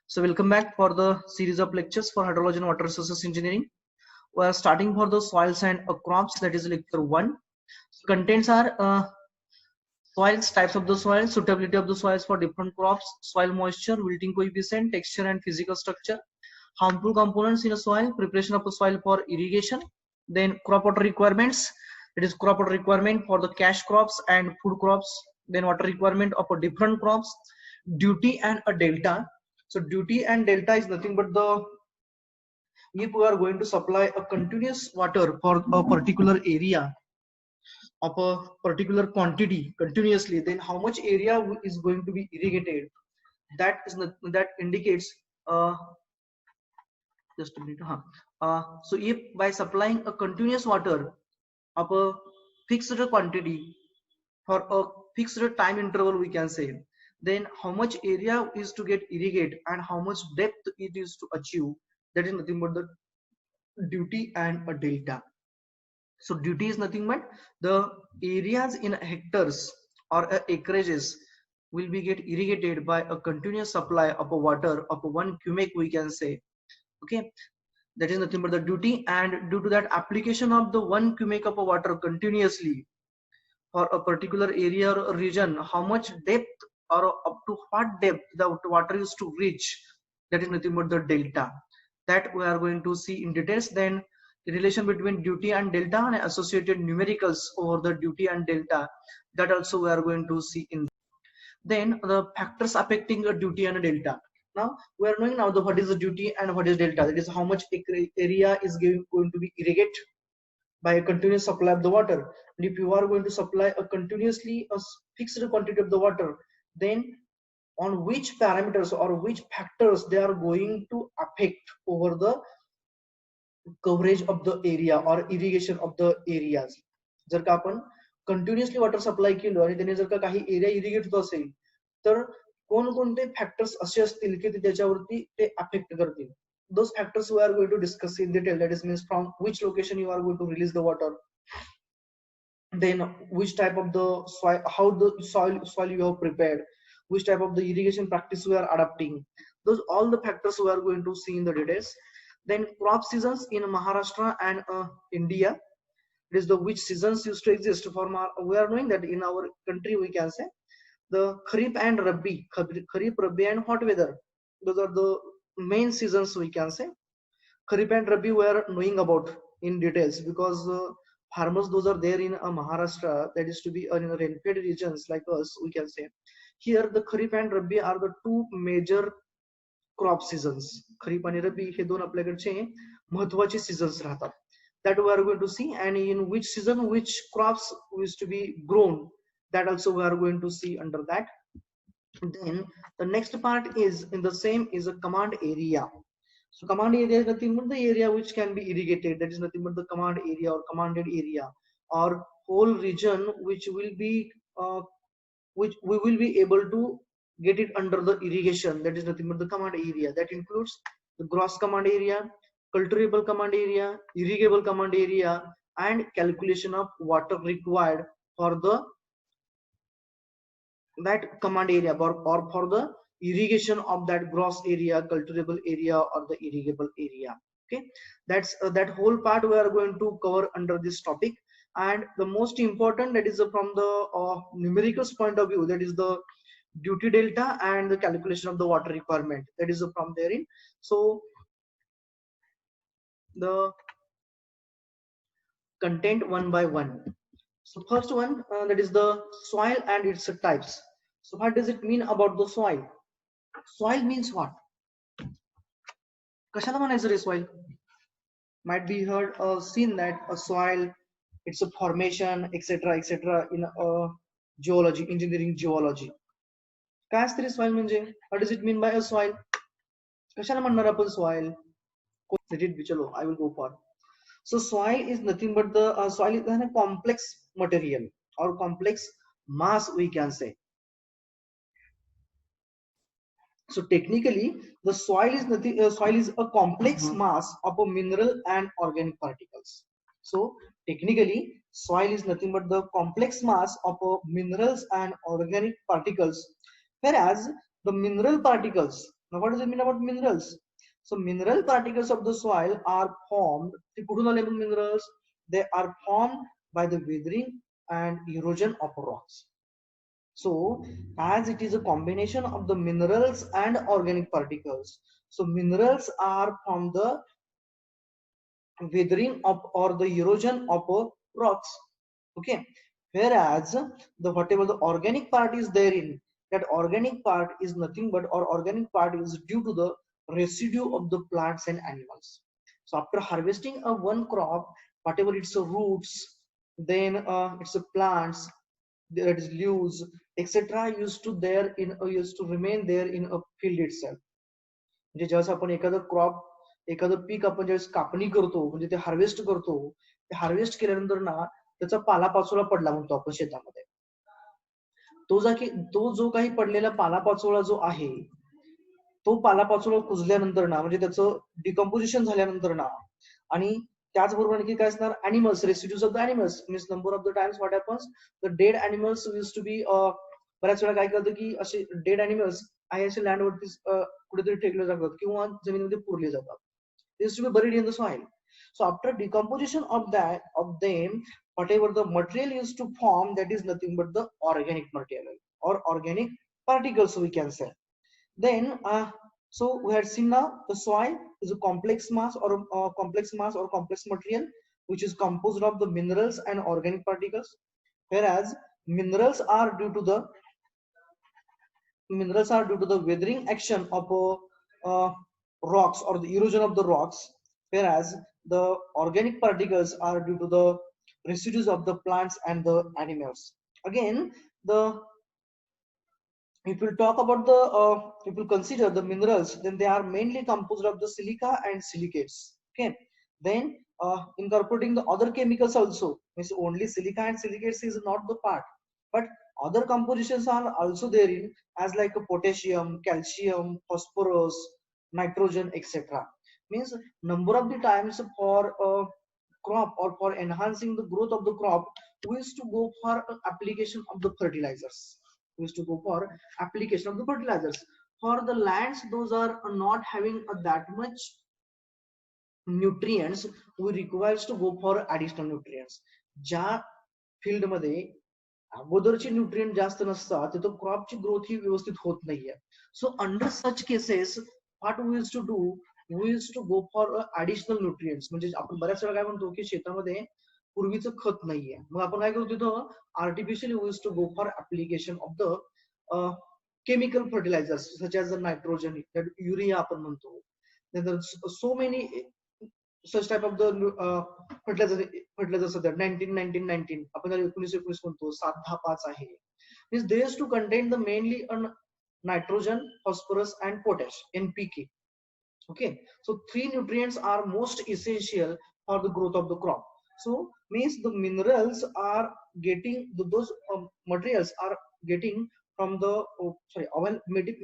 So welcome back for the series of lectures for hydrology and water resources engineering. We are starting for the soils and crops, that is lecture 1. So contents are soils, types of the soil, suitability of the soils for different crops, soil moisture, wilting coefficient, texture and physical structure, harmful components in a soil, preparation of a soil for irrigation, then crop water requirements, that is crop water requirement for the cash crops and food crops, then water requirement of a different crops, duty and a delta. So duty and delta is nothing but the, if we are going to supply a continuous water for a particular area of a particular quantity continuously, then how much area is going to be irrigated. That is not, that indicates just a minute. So if by supplying a continuous water of a fixed quantity for a fixed time interval, we can say, then how much area is to get irrigated and how much depth it is to achieve, that is nothing but the duty and a delta. So duty is nothing but the areas in hectares or acreages will be get irrigated by a continuous supply of a water of a 1 cubic, we can say. Okay, that is nothing but the duty, and due to that application of the 1 cubic of a water continuously for a particular area or region, how much depth or up to what depth the water is to reach, that is nothing but the delta. That we are going to see in details. Then the relation between duty and delta and associated numericals over the duty and delta, that also we are going to see in. Then the factors affecting a duty and a delta. Now we are knowing now the what is the duty and what is delta. That is how much area is going to be irrigated by a continuous supply of the water. And if you are going to supply a continuously a fixed quantity of the water, then on which parameters or which factors they are going to affect over the coverage of the area or irrigation of the areas. जर का आपण continuously water supply केलं आणि त्याने जर का काही area irrigate होत असेल, तर कोणकोणते फॅक्टर्स असे असतील की ते त्याच्यावरती ते अफेक्ट करतील. Those factors we are going to discuss in detail. That is means from which location you are going to release the water, then which type of the soil, how the soil you have prepared, which type of the irrigation practice we are adopting. Those all the factors we are going to see in the details. Then crop seasons in Maharashtra and India. It is the which seasons used to exist for we are knowing that in our country we can say the Kharif and Rabi, Kharif, Rabi and hot weather. Those are the main seasons we can say. Kharif and Rabi we are knowing about in details because farmers those are there in Maharashtra, that is to be in rain-fed regions like us, we can say. Here the Kharif and Rabi are the two major crop seasons. Kharif and Rabi हे दोन आपल्याकडचे महत्त्वाचे seasons राहतात. That we are going to see, and in which season which crops is to be grown, that also we are going to see under that. Then the next part is in the same is a command area. So command area is nothing but the area which can be irrigated, that is nothing but the command area or commanded area, or whole region which will be which we will be able to get it under the irrigation, that is nothing but the command area. That includes the gross command area, cultivable command area, irrigable command area, and calculation of water required for the that command area or for the irrigation of that gross area, cultivable area, or the irrigable area. Okay, that's that whole part we are going to cover under this topic. And the most important, that is from the numerical point of view, that is the duty delta and the calculation of the water requirement, that is from therein. So the content one by one. So first one, that is the soil and its types. So what does it mean about the soil? Soil means what? कशाला म्हणायचं रे soil? Might be heard or seen that a soil, it's a formation, etc. in geology, engineering geology. काय असते रे soil म्हणजे? What does it mean by a soil? कशाला म्हणणार आपण soil? चलो, I will go for. So soil is nothing but the soil is a complex material or complex mass, we can say. So technically, the soil is nothing. Soil is a complex mass of a mineral and organic particles. So technically, soil is nothing but the complex mass of minerals and organic particles. Whereas the mineral particles, Now what does it mean about minerals? So mineral particles of the soil are formed. Minerals, they are formed by the weathering and erosion of rocks. So as it is a combination of the minerals and organic particles, so minerals are from the weathering of or the erosion of rocks. Okay, whereas the whatever the organic part is therein, that organic part is nothing but, or organic part is due to the residue of the plants and animals. So after harvesting a one crop, whatever its roots, then its plants, that is leaves, etc., used to remain there in a field itself. म्हणजे ज्यावेळेस आपण एखादं crop, एखादं peak आपण ज्यावेळेस कापणी करतो, म्हणजे ते हार्वेस्ट करतो, ते हार्वेस्ट केल्यानंतर ना त्याचा पालापाचोळा पडला म्हणतो आपण शेतामध्ये. तो जो काही पडलेला पालापाचोळा जो आहे, तो पालापाचोळा कुजल्यानंतर ना, म्हणजे त्याचं डिकम्पोजिशन झाल्यानंतर ना, आणि त्याचबरोबर आणखी काय असणार, animals, residues of the animals, means number of the times what happens, the dead animals use to be, बऱ्याच वेळा काय करतं की असे डेड अॅनिमल्स आहे असे लँडवरती कुठेतरी फेकले जातात किंवा जमिनीमध्ये पुरले जातात. They used to be buried in the soil. So after decomposition of that of them, whatever the material used to form, that is nothing but the organic material or organic particles, we can say. Then so we had seen now the soil is a complex mass or complex material which is composed of the minerals and organic particles, whereas minerals are due to the weathering action of rocks or the erosion of the rocks, whereas the organic particles are due to the residues of the plants and the animals. Again, the if we talk about the if we consider the minerals, then they are mainly composed of the silica and silicates. Okay, then incorporating the other chemicals also, means only silica and silicates is not the part, but other compositions are also therein, as like potassium, calcium, phosphorus, nitrogen, etc. Means number of the times for a crop or for enhancing the growth of the crop, we used to go for application of the fertilizers. We used to go for application of the fertilizers. For the lands those are not having that much nutrients, we requires to go for additional nutrients. ज्या field मध्ये अगोदरचे nutrient जास्त नसतात तिथं क्रॉपची growth ही व्यवस्थित होत नाहीये. So under such cases what we use to do, we use to go for additional nutrients. म्हणजे आपण बऱ्याच वेळा काय म्हणतो की शेतामध्ये पूर्वीचं खत नाहीये, मग आपण काय करतो तिथं artificially we use to go for application of the chemical fertilizers such as the nitrogen, that urea आपण म्हणतो. Then there's so many such type of the fertilizers that 19 आपण त्याला 19 म्हणतो, 7-10-5 आहे. Means they used to contain the mainly nitrogen, phosphorus and potash, NPK. Okay, so 3 nutrients are most essential for the growth of the crop. So means the minerals are getting those materials are getting from the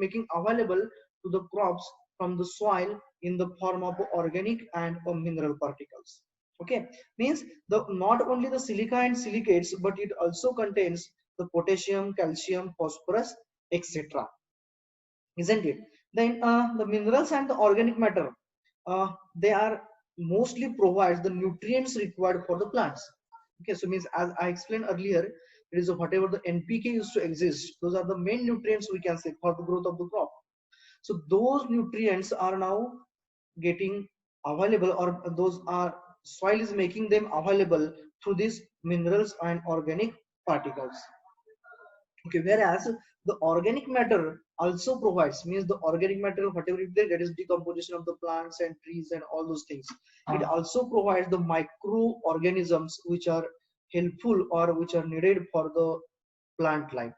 making available to the crops from the soil in the form of organic and mineral particles. Okay, means the not only the silica and silicates, but it also contains the potassium, calcium, phosphorus, etc. Isn't it? Then the minerals and the organic matter, they are mostly provides the nutrients required for the plants. Okay, so means as I explained earlier, it is whatever the NPK used to exist, those are the main nutrients we can say for the growth of the crop. So those nutrients are now getting available, or those are soil is making them available through these minerals and organic particles. Okay, whereas the organic matter also provides, means the organic matter whatever it is, that is decomposition of the plants and trees and all those things, it also provides the microorganisms which are helpful or which are needed for the plant life.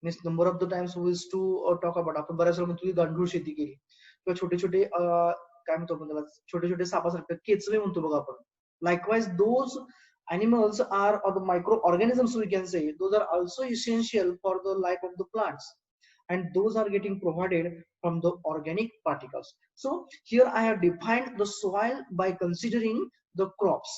Means number of the times we used to talk about, आपण बऱ्याच वेळा म्हणतो गांडूळ शेती केली किंवा छोटे छोटे काय म्हणतो आपण त्याला, छोटे छोटे सापासारखे केचवे म्हणतो बघा आपण. Likewise those animals are, or the microorganisms we can say, those are also essential for the life of the plants, and those are getting provided from the organic particles. So here I have defined the soil by considering the crops.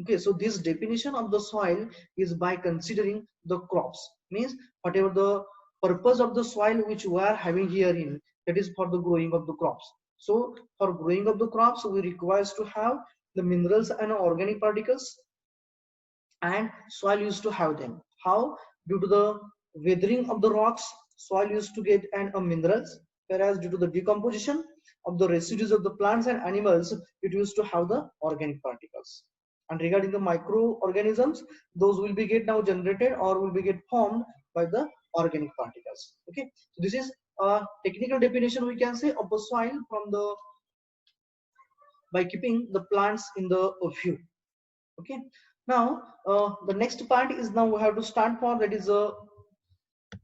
Okay, so this definition of the soil is by considering the crops, means whatever the purpose of the soil which we are having here in, that is for the growing of the crops. So for growing of the crops, we requires to have the minerals and organic particles, and soil used to have them. How? Due to the weathering of the rocks, soil used to get minerals, whereas due to the decomposition of the residues of the plants and animals, it used to have the organic particles. And regarding the microorganisms, those will be get now generated or will be get formed by the organic particles. Okay, so this is a technical definition we can say of the soil from the by keeping the plants in the view. Okay, now the next part is now we have to start for, that is a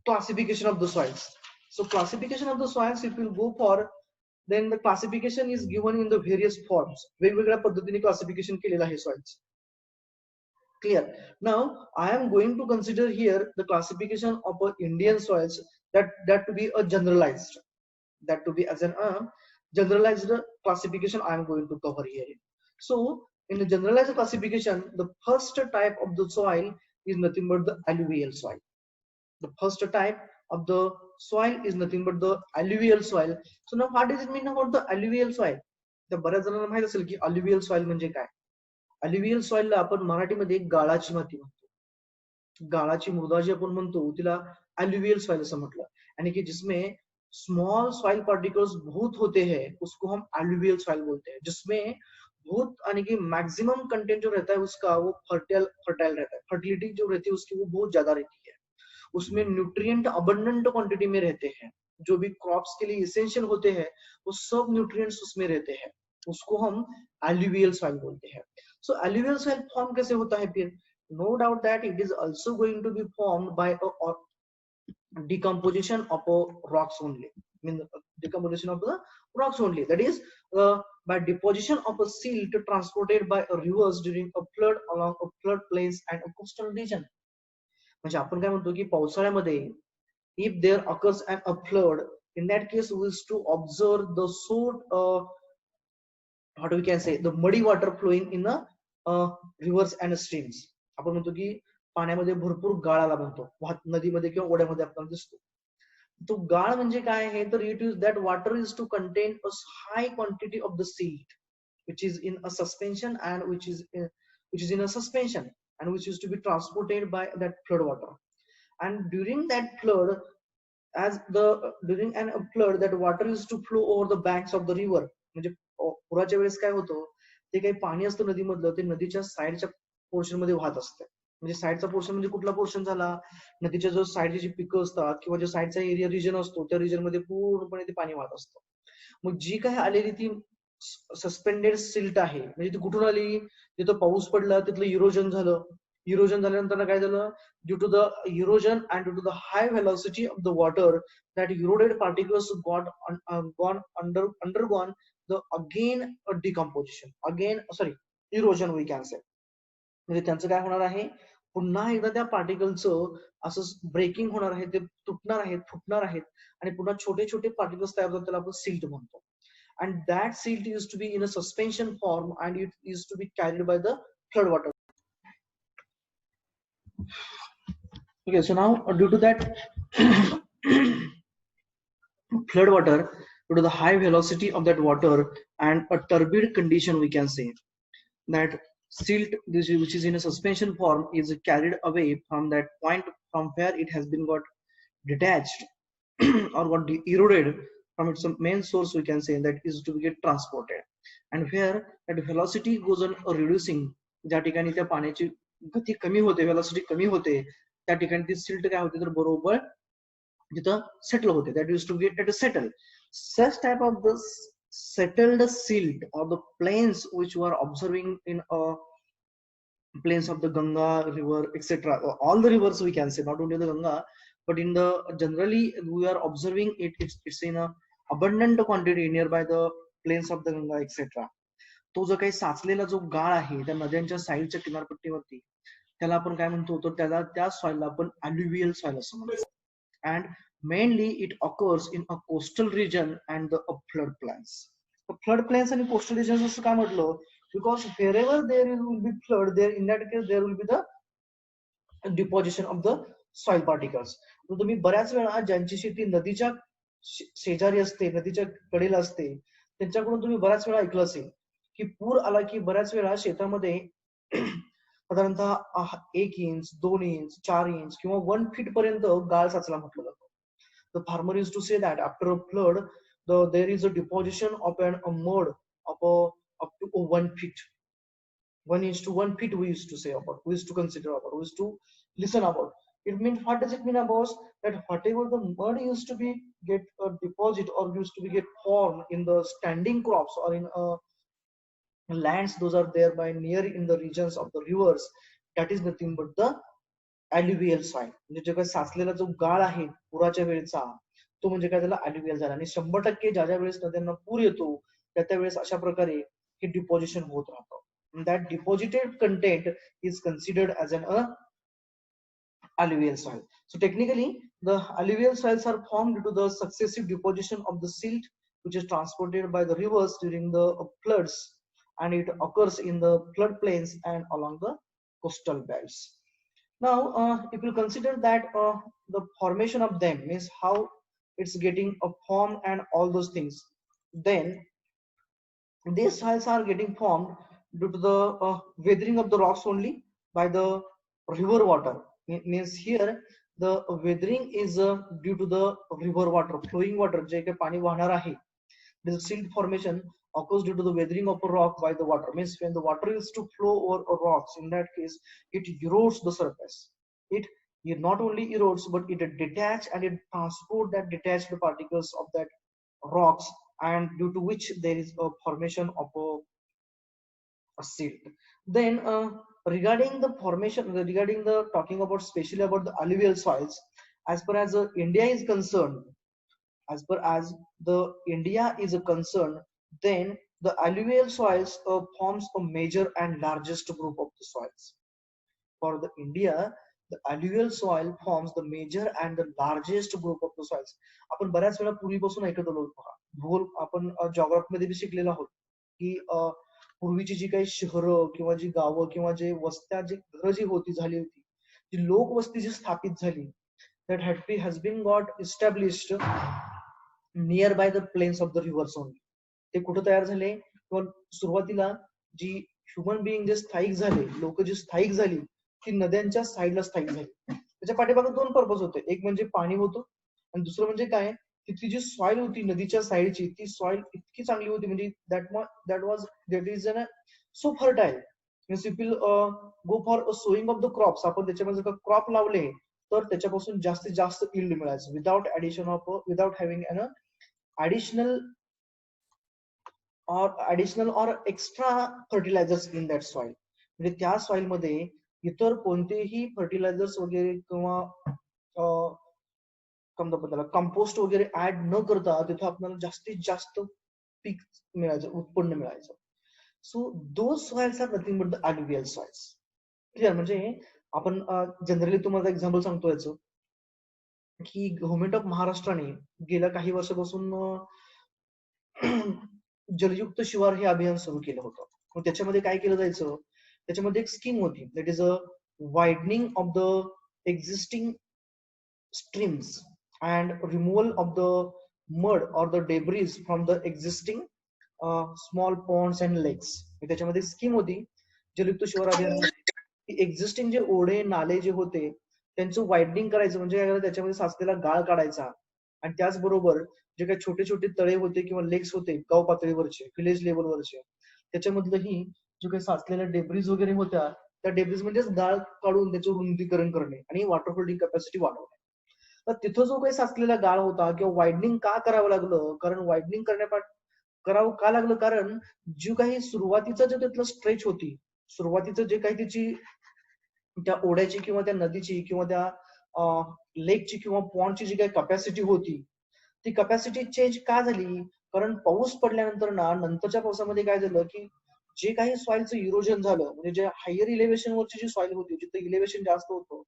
classification of the soils. So classification of the soils, if you go for, then the classification is given in the various forms. वेगवेगळ्या पद्धतीने classification केलेलं आहे soils. Clear? Now I am going to consider here the classification of Indian soils, that to be a generalized, that to be as an generalized classification I am going to cover here. So in the generalized classification, the first type of the soil is nothing but the alluvial soil. The first type of the soil is nothing but the alluvial soil. So now what does it mean about the alluvial soil? तर बऱ्याच जणांना माहित असेल की alluvial soil म्हणजे काय. alluvial soil ला आपण मराठीमध्ये गाळाची माती म्हणतो. गाळाची मृदा जी आपण म्हणतो तिला alluvial soil असं म्हटलं, यानी कि जिसमें स्मॉल सॉइल पार्टिकल्स बहुत होते हैं उसको हम alluvial soil बोलते हैं, जिसमें बहुत यानी कि मैक्सिमम कंटेंट जो रहता है उसका वो फर्टाइल रहता है, फर्टिलिटी जो रहती है उसकी वो बहुत ज्यादा रहती है, उसमें न्यूट्रिएंट अबंडेंट क्वांटिटी में रहते हैं, जो भी क्रॉप्स के लिए एसेंशियल होते हैं वो सब न्यूट्रिएंट्स उसमें रहते हैं, उसको हम alluvial soil बोलते हैं. So alluvial soil फॉर्म कैसे होता है फिर? No doubt that it is also going to be formed by a decomposition of rocks only. I mean decomposition of the rocks only, that is by deposition of a silt transported by rivers during a flood along a flood plains and a coastal region. म्हणजे आपण काय म्हणतो की पावसाळ्यामध्ये if there occurs a flood, in that case we is to observe the sort what we can say the muddy water flowing in the rivers and streams. आपण म्हणतो की पाण्यामध्ये भरपूर गाळ आला म्हणतो, नदीमध्ये किंवा ओढ्यामध्ये आपल्याला दिसतो. तो गाळ म्हणजे काय आहे तर it is that water is to contain a high quantity of the silt which is in a suspension and which is in a suspension and which is to be transported by that flood water. And during that flood, during an flood, that water is to flow over the banks of the river. म्हणजे पुराच्या वेळेस काय होतं, ते काही पाणी असतं नदीमधलं, ते नदीच्या साईडच्या पोर्शन मध्ये वाहत असतं. म्हणजे साईडचा पोर्शन म्हणजे कुठला पोर्शन झाला, नदीच्या जो साईडची जी पिकं असतात किंवा जो साईडचा एरिया रिजन असतो त्या रिजन मध्ये पूर्णपणे ते पाणी वाहत असतं. मग जी काही आलेली ती सस्पेंडेड सिल्ट आहे, म्हणजे ती कुठून आली, तिथं पाऊस पडला, तिथलं इरोजन झालं, इरोजन झाल्यानंतर काय झालं, due to the erosion and due to the high velocity of the water, that eroded particles undergone the again a decomposition, again sorry erosion we can say. म्हणजे त्यांचं काय होणार आहे, पुन्हा एकदा त्या पार्टिकलचं असं ब्रेकिंग होणार आहे, ते तुटणार आहेत, फुटणार आहेत आणि पुन्हा छोटे छोटे पार्टिकल्स तयार होतात, त्याला आपण सिल्ट म्हणतो. And that silt used to be in a suspension form and it used to be carried by the flood water. Okay, so now due to that flood water, due to the high velocity of that water and a turbid condition, we can say that silt which is in a suspension form is carried away from that point from where it has been got detached or got eroded from its main source, we can say, that is to get transported, and where that velocity goes on reducing, ज्या ठिकाणी त्या पाण्याची गती कमी होते, velocity कमी होते, त्या ठिकाणी ती सिल्ट काय होते तर बरोबर तिथं सेटल होते, that used to get settle. Such type of the settled silt or the plains which we are observing in plains of the Ganga river, etc., all the rivers we can say, not only the Ganga, but in the generally we are observing it's in a abundant quantity nearby the plains of the Ganga, etc. तो जो काही साचलेला जो गाळ आहे त्या नद्यांच्या साईडच्या किनारपट्टीवरती, त्याला आपण काय म्हणतो, तर त्याला त्या सॉइलला आपण alluvial soil असं म्हणतो. And mainly it occurs in a coastal region and the flood plains. Flood plains and coastal regions असं काय म्हटलं, because wherever there will be flood, there in that case there will be the deposition of the soil particles. तुम्ही बऱ्याच वेळा ज्यांची शेती नदीच्या शेजारी असते, नदीच्या कडेला असते, त्यांच्याकडून तुम्ही बऱ्याच वेळा ऐकलं असेल की पूर आला की बऱ्याच वेळा शेतामध्ये साधारणतः 1 इंच, 2 इंच, 4 इंच किंवा 1 फीट पर्यंत गाळ साचला म्हटलं जातं. The farmer used to say that after a flood, there is a deposition of a mud of up to 1 feet. 1 inch to 1 feet we used to say about, we used to consider about, we used to listen about. It means, what does it mean about that? Whatever the mud used to be get a deposit or used to be get formed in the standing crops or in lands, those are there by near in the regions of the rivers, that is nothing but the alluvial soil. म्हणजे जे काही साचलेला जो गाळ आहे पुराच्या वेळेचा, तो म्हणजे काय, त्याला alluvial झाला. आणि 100% ज्या ज्या वेळेस नद्यांना पूर येतो त्या त्यावेळेस अशा प्रकारे हे डिपॉझिशन होत राहतं. That deposited content is considered as an alluvial soil. So technically, the alluvial soils are formed due to the successive deposition of the silt, which is transported by the rivers during the floods, and it occurs in the floodplains and along the coastal belts. Now, if you consider that the formation of them means how it's getting a form and all those things, then these soils are getting formed due to the weathering of the rocks only by the river water. Means here the weathering is due to the river water, flowing water, जे काही पाणी वाहणार आहे. The silt formation occurs due to the weathering of a rock by the water. Means when the water is to flow over rocks, in that case it erodes the surface. It not only erodes, but it detach and it transport that detached particles of that rocks, and due to which there is a formation of a silt. Then regarding the formation, regarding the talking about specially about the alluvial soils, as far as India is concerned, as far as the India is concerned, then the alluvial soils forms a major and largest group of the soils. For the India, the alluvial soil forms the major and the largest group of the soils. आपण बऱ्याच वेळा पूर्वीपासून ऐकत आलो, भूगोल आपण geography मध्ये B शिकलेलो आहोत की पूर्वीची जी काही शहरं किंवा जी गावं किंवा जे वस्त्या जी घरं जी होती झाली होती, जी लोकवस्ती जी स्थापित झाली, that has been got established near by the plains of the rivers only. ते कुठं तयार झाले, किंवा सुरुवातीला जी ह्युमन बिईंग जे स्थायिक झाले, लोक जी स्थायिक झाली ती नद्यांच्या साईडला स्थायिक झाली. त्याच्या पाठीमागे 2 पर्पज होते. एक म्हणजे पाणी होतं आणि दुसरं म्हणजे काय, तिथली जी सॉइल होती नदीच्या साईडची, ती सॉइल इतकी चांगली होती, म्हणजे that is an so fertile. Means if will go for sowing of the crops, आपण त्याच्यामध्ये जर क्रॉप लावले तर त्याच्यापासून जास्तीत जास्त यील्ड मिळायचं without addition of, without having an additional or extra fertilizers in that soil. म्हणजे त्या सॉइल मध्ये इतर कोणतेही फर्टिलायझर्स वगैरे किंवा कंपोस्ट वगैरे ऍड न करता तिथं आपल्याला जास्तीत जास्त पीक मिळायचं, उत्पन्न मिळायचं. So those soils are nothing but the alluvial soils. Clear? म्हणजे आपण जनरली तुम्हाला एक्झाम्पल सांगतो याचं, की गव्हर्नमेंट ऑफ महाराष्ट्राने गेल्या काही वर्षापासून जलयुक्त शिवार हे अभियान सुरू केलं होतं. मग त्याच्यामध्ये काय केलं जायचं, त्याच्यामध्ये एक स्कीम होती, that is a widening of the existing streams and removal of the mud or the debris from the existing small ponds and lakes. त्याच्यामध्ये स्कीम होती जलयुक्त शिवार अभियान, एक्झिस्टिंग जे ओढे नाले जे होते त्यांचं वाइडनिंग करायचं, म्हणजे त्याच्यामध्ये साचलेला गाळ काढायचा, आणि त्याचबरोबर जे काही छोटे छोटे तळे होते किंवा लेक्स होते गाव पातळीवरचे, विलेज लेवलवरचे, त्याच्यामधलंही जो काही साचलेल्या डेब्रीज वगैरे होत्या, त्या डेब्रीज म्हणजेच गाळ काढून त्याचं रुंदीकरण करणे आणि वॉटर होल्डिंग कॅपॅसिटी वाढवणे. तर तिथं जो काही साचलेला गाळ होता किंवा वाइडनिंग का करावं लागलं, कारण वाइडनिंग करावं का लागलं, कारण जी काही सुरुवातीचं जे त्यातलं स्ट्रेच होती, सुरुवातीचं जे काही त्याची त्या ओढ्याची किंवा त्या नदीची किंवा त्या लेकची किंवा पॉन्डची जी काही कॅपॅसिटी होती, ती कॅपॅसिटी चेंज का झाली, कारण पाऊस पडल्यानंतर नंतरच्या पावसामध्ये काय झालं की जे काही सॉइलचं इरोजन झालं, म्हणजे जे हायर इलेव्हेशन वरची जी सॉइल होती, जिथं इलेव्हेशन जास्त होतं,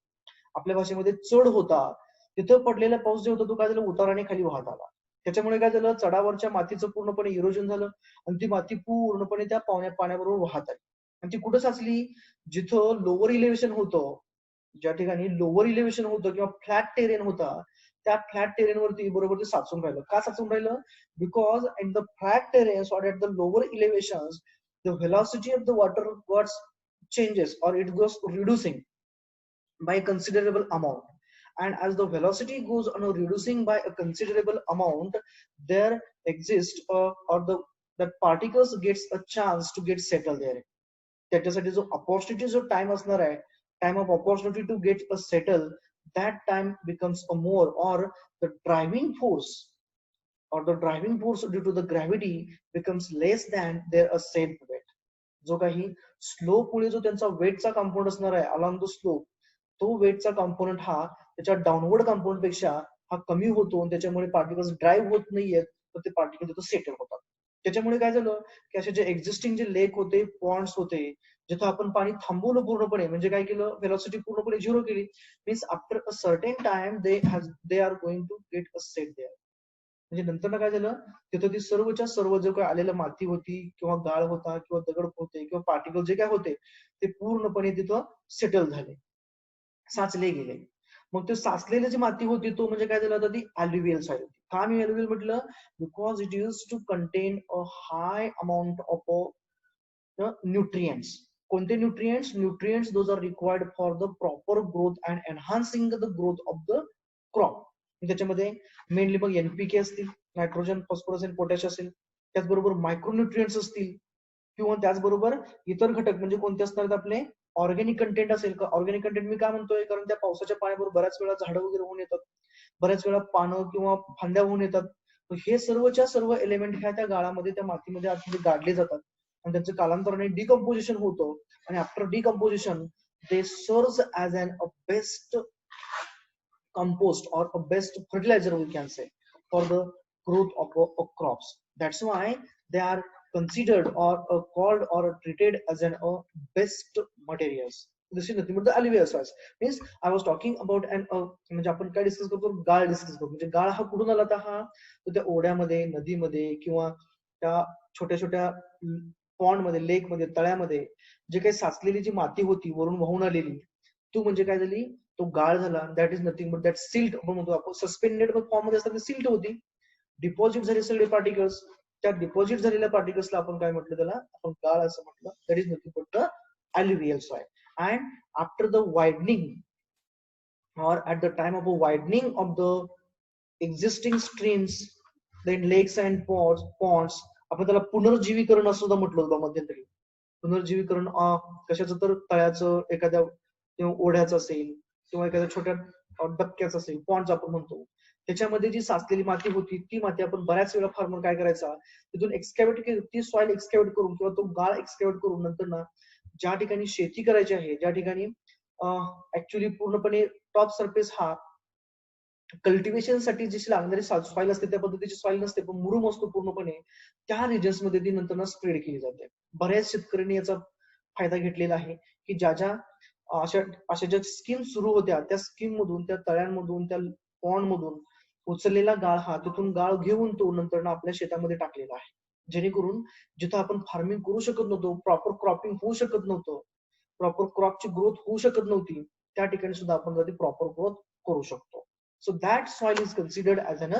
आपल्या भाषेमध्ये चढ होता, तिथं पडलेला पाऊस जे होता तो काय झालं, उताराने खाली वाहत आला. त्याच्यामुळे काय झालं, चढावरच्या मातीचं पूर्णपणे इरोजन झालं आणि ती माती पूर्णपणे त्या पाण्याबरोबर वाहत आली. आणि ती कुठं साचली, जिथं लोअर इलेव्हेशन होतं, ज्या ठिकाणी लोअर इलेव्हेशन होतं किंवा फ्लॅट टेरेन होता, त्या फ्लॅट टेरेन वरती बरोबर ते साचून राहिलं. का साचून राहिलं? Because in the flat terrains or at the lower elevations the velocity of the water got changes or it goes reducing by a considerable amount, and as the velocity goes on reducing by a considerable amount, there exists or that particles gets a chance to get settled there. त्याच्यासाठी जो opportunity जो time असणार आहे, time of opportunity to get a settle, that time becomes a more, or the driving force due to the gravity becomes less than their said weight. जो काही slope मुळे जो त्यांचा वेटचा component असणार आहे अलॉंग द स्लोप, तो वेटचा component हा त्याच्या downward component पेक्षा हा कमी होतो आणि त्याच्यामुळे पार्टिकल्स ड्राईव्ह होत नाहीयेत, तर ते पार्टिकल तिथं सेटल होतात. त्याच्यामुळे काय झालं की असे जे एक्झिस्टिंग जे लेक होते, पॉन्ड्स होते, जिथं आपण पाणी थांबवलं पूर्णपणे, म्हणजे काय केलं, व्हेलॉसिटी पूर्णपणे झिरो केली, means after a certain time they are going to get a set there. म्हणजे नंतर काय झालं, तिथं ती सर्वच्या सर्व जो काय आलेलं माती होती किंवा गाळ होता किंवा दगड होते किंवा पार्टिकल जे काय होते ते पूर्णपणे तिथं सेटल झाले, साचले गेले. मग ते साचलेली जी माती होती तो म्हणजे काय झालं होतं, ती अल्युवियल सॉइल होती. का मी अल्युवियल म्हटलं? Because it use to contain a high amount of nutrients. कोणते nutrients? Nutrients those are required for the proper growth and enhancing the growth of the crop. त्याच्यामध्ये मेनली मग एनपीके असतील, नायट्रोजन, फॉस्फरस आणि potash असेल, त्याचबरोबर मायक्रोन्यूट्रिएंट्स असतील, किंवा त्याचबरोबर इतर घटक म्हणजे कोणते असणार आहेत आपले, ऑर्गॅनिक कंटेंट असेल का. ऑर्गॅनिक कंटेंट मी काय म्हणतोय, कारण त्या पावसाच्या पाण्याबरोबर बऱ्याच वेळा झाडं वगैरे होऊन येतात, बऱ्याच वेळा पानं किंवा फांद्या होऊन येतात. हे सर्वच्या सर्व एलिमेंट ह्या त्या गाळामध्ये, त्या मातीमध्ये आतमध्ये गाडले जातात आणि त्यांचं कालांतराने डिकम्पोजिशन होतं, आणि after decomposition they serves as an a best compost or a best fertilizer we can say for the growth of crops. That's why they are considered or called or treated as an best materials. This is nothing but the alluvial soils. Means I was talking about an म्हणजे आपण काय discuss करतो, गाळ discuss करतो. म्हणजे गाळ हा कुठून आला हा, तर त्या ओढ्यामध्ये, नदीमध्ये किंवा त्या छोट्या छोट्या पॉन्ड मध्ये, लेक मध्ये, तळ्यामध्ये जे काही साचलेली जी माती होती वरून वाहून आलेली, तो म्हणजे काय झाली, तो गाळ झाला. That is nothing but that silt आपण म्हणतो, आपण सस्पेंडेड फॉर्म मध्ये असतात, सिल्ट होती, डिपॉझिट झाले सगळे पार्टिकल्स. त्या डिपॉझिट झालेल्या पार्टिकल्सला आपण काय म्हटलं, त्याला आपण गाळ असं म्हटलं. That is nothing but the alluvial soil. And after the widening or at the time of a widening of the existing streams, then lakes and ponds, आपण त्याला पुनर्जीवीकरण असं सुद्धा म्हटलं होतं मध्यंतरी. पुनर्जीवीकरण कशाचं, तर तळ्याचं, एखाद्या ओढ्याचं असेल किंवा एखाद्या छोट्या डबक्याचं असेल, पॉन्ड्स आपण म्हणतो, त्याच्यामध्ये जी साचलेली माती होती ती माती आपण बऱ्याच वेळा फार्मर काय करायचा, तिथून एक्सकॅव्हेट केली, ती सॉइल एक्सकॅव्हेट करून किंवा तो गाळ एक्सकॅव्हेट करून नंतर ना ज्या ठिकाणी शेती करायची आहे, ज्या ठिकाणी ऍक्च्युली पूर्णपणे टॉप सरफेस हा कल्टिव्हेशन साठी जी लागणारी सॉइल असते त्या पद्धतीची सॉइल नसते, पण मुरुम असतो पूर्णपणे, त्या रिजन्स मध्ये ती नंतर स्प्रेड केली जाते. बऱ्याच शेतकऱ्यांनी याचा फायदा घेतलेला आहे की ज्या ज्या अशा ज्या स्कीम सुरू होत्या, त्या स्कीम मधून, त्या तळ्यांमधून, त्या पॉन्ड मधून उचललेला गाळ हा तिथून गाळ घेऊन तो नंतर आपल्या शेतामध्ये टाकलेला आहे, जेणेकरून जिथं आपण फार्मिंग करू शकत नव्हतो, प्रॉपर क्रॉपिंग होऊ शकत नव्हतं, प्रॉपर क्रॉपची ग्रोथ होऊ शकत नव्हती, त्या ठिकाणी सुद्धा आपण प्रॉपर ग्रोथ करू शकतो. So that soil is considered as an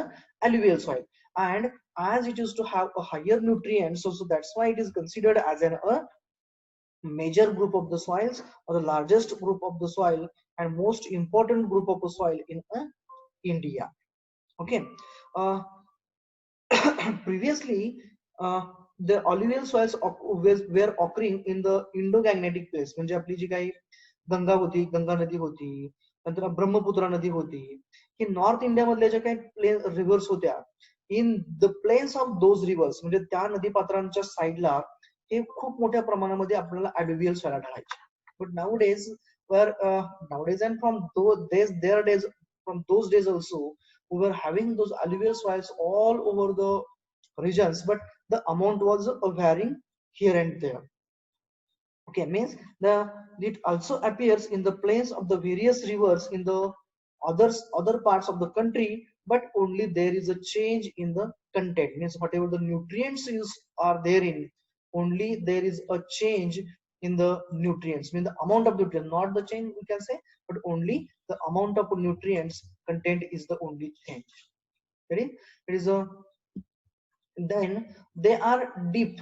alluvial soil, and as it used to have a higher nutrients, so that's why it is considered as an major group of the soils, or the largest group of the soil and most important group of the soil in India. Okay. Previously the alluvial soils were occurring in the Indo-Gangetic plains. म्हणजे आपली जी काही गंगा होती, गंगा नदी होती, नंतर ब्रह्मपुत्रा नदी होती, ही north India मधल्या ज्या काही रिव्हर्स होत्या, in the plains of those rivers, म्हणजे त्या नदी पात्रांच्या साईडला हे खूप मोठ्या प्रमाणामध्ये आपल्याला alluvial soil आढळायचे. But nowadays nowadays and from those days also we were having those alluvial soils all over the regions, but the amount was varying here and there. Okay, means it also appears in the plains of the various rivers in the other parts of the country, but only there is a change in the content, means whatever the nutrients are therein, only there is a change in the nutrients, mean the amount of nutrients, not the change we can say, but only the amount of nutrients content is the only change. Ready? It is a, then they are deep,